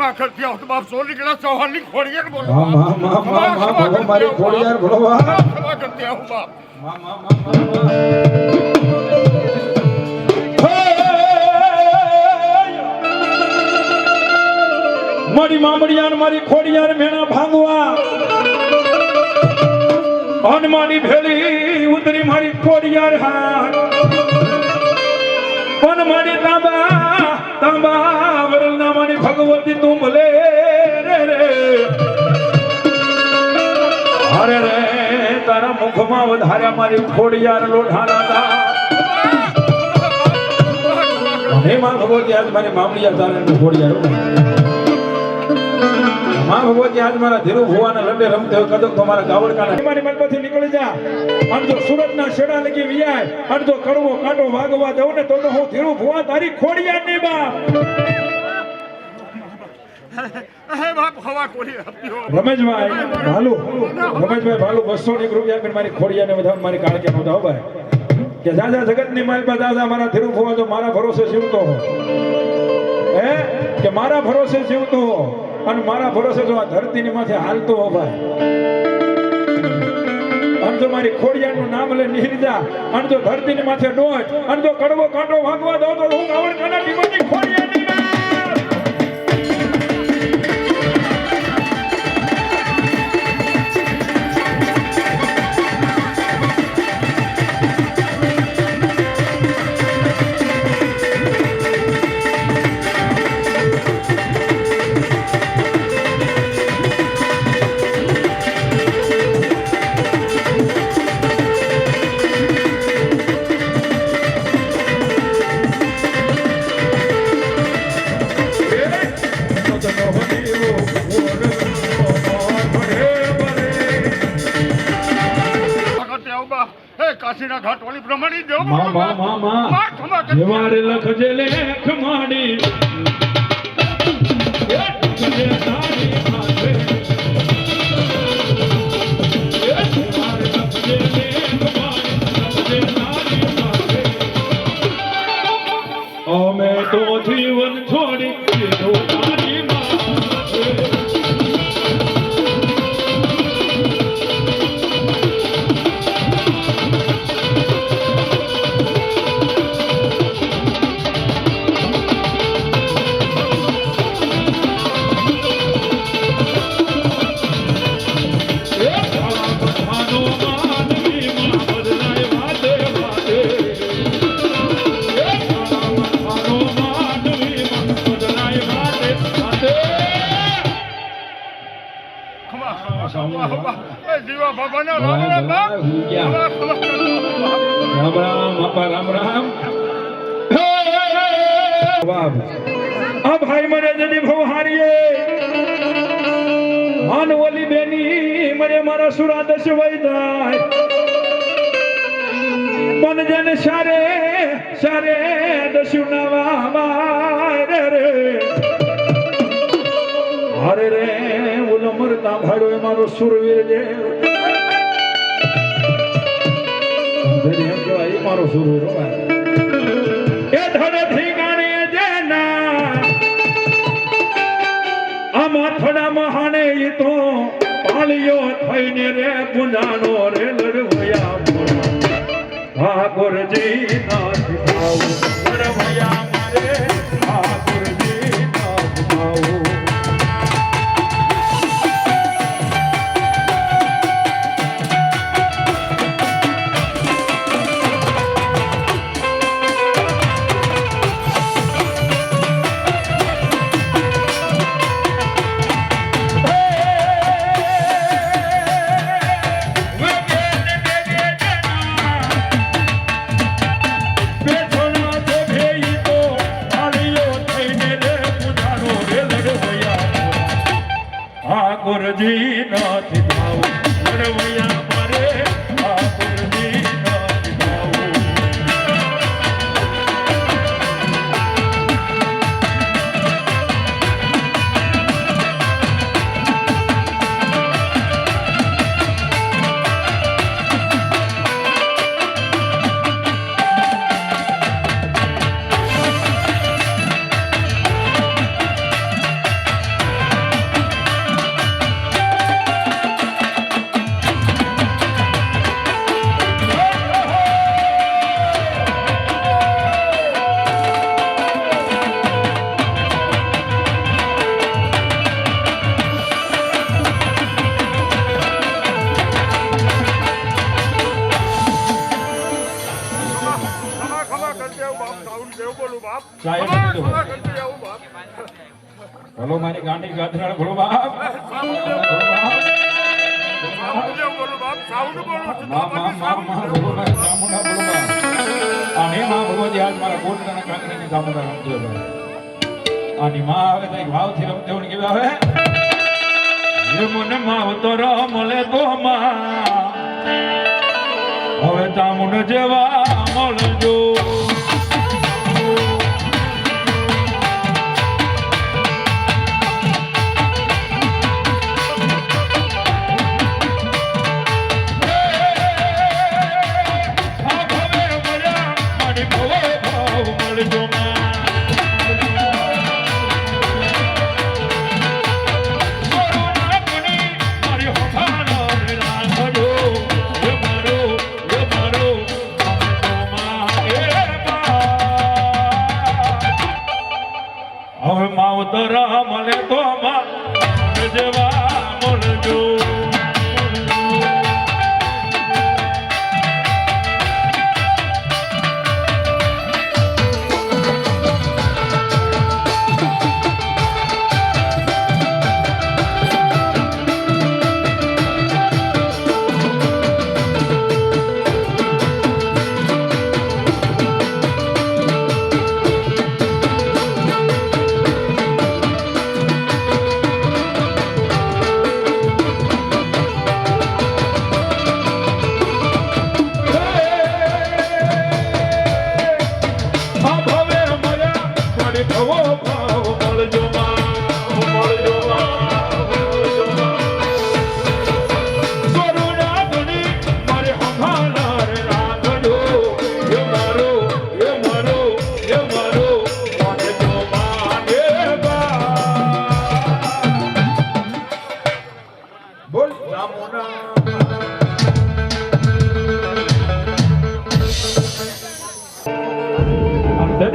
क्षमा कर दिया तो बाप सोनी के चौहान नहीं खोड़िए बोलो हमारी खोड़ियार भगवान क्षमा कर दिया हूँ बाप मारी मामड़ियार मारी खोड़ियार मेणा भांगवा अन मारी भेली उतरी मारी खोड़ियार हाथ अन मारी तांबा तांबा वरना मारी भगवती तुम भले रे अरे रे तारा मुखमा वधार्या मारी खोड़ियार लोढ़ाना था हे मां भगवती आज मारी मामड़ियार तारे खोड़ियार मां भगवती आज मारा धीरू भुवाना लड्डे रमते हो कदो तुम्हारा गावड़काना मारी मनपथी निकली जा अन जो सूरतना शेड़ा लगी वियाय अन जो कड़वो कांटो वागवा दઉં ને તો હું ધીरू ભુવા તારી ખોડિયાર ની બાપ હે બાપ હવા કોલી આપ્યો રમેશભાઈ ભાલુ રમેશભાઈ ભાલુ 200 રૂપિયા આપીને મારી ખોડિયાર ને વધાવ મારી કાળકે નોંધાવ ભાઈ કે જાજા જગત ની માલ પર દાદા મારા ધીरू ભુવા તો મારા ભરોસે જીવતો હો હે કે મારા ભરોસે જીવતો હો અને મારા ભરોસે જો આ ધરતી ની માથે હાલતો હો ભાઈ અને જો મારી ખોડિયાર નું નામ લે નિહરજા અને જો ધરતી ની માથે ડોય અને જો કડવો કાંટો વાગવા દઉં તો હું ગાવડ કાના ટીમની ખોડિયાર ની કાશીના ઘાટ વાળી બ્રહ્મણી દેવ માં જેવારે લખજે લેખ માડી લખજે તારી માથે જેવારે લખજે લેખ માડી લખજે તારી માથે અમે તો જીવન છોડી દીધું તારી માથે જીવા બાબાના રામ રામ રામ બાબ આ ભાઈ મને જદી ભવહારીએ માન ઓલી બેની મને મારા સુરા દશ વૈદાય મન જન સારે સારે દશુના વાય રે હરે રે ઓલો મરતા ભાડો એ મારો સુરવીર દેવ એમ કહેવાય એ મારો સુરવીર એ ધડે ઠીકાણે જેના આમાં થોડા મહાને ઈ તો પાળિયો થઈને રે પુંજાનો રે લડવયા ઠાકોરજી નાથ આવું લડવયા મારે ઠાકોરજી નાથ આવું બેઠોના તો ભેઈ તો ભલો મારી ગાંડી ગાધરાળ ભલો બાપ ભલો બાપ. સાઉન્ડ જેવું બોલો બાપ સાઉન્ડ બોલો છું મા મા મા મા ભલો બાપ ચામુંડા ભલો બાપ. અને માં ભગવતી આજ મારા કોટડાના કાંકરીની ચામુંડા રમતી હોય. આની માં આવે તો એક ભાવથી રમતી હોય ને કેવી આવે એ મને માવતો મળે તો માં હવે ચામુંડ જેવા મળજો. હવે માવતરા મળે તો માં જેવા મળજો.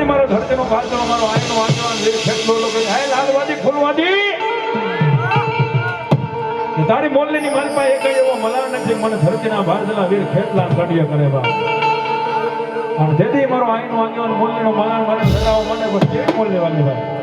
મારો ધરતીનો બાદલો મારો આયનો વાંચવાનો વીર ખેતલો લોકો હે લાલવાદી ફૂલવાદી તારી મોલની માલપા એક એવો મલાર નથી મને ધરતીના બાદલા વીર ખેતલા કડિયા કરે બા. અને તેથી મારો આયનો વાંચવાનો મોલનો મલાર મને સલાવ મને બસ કેવી મોલ લેવાની ભાઈ.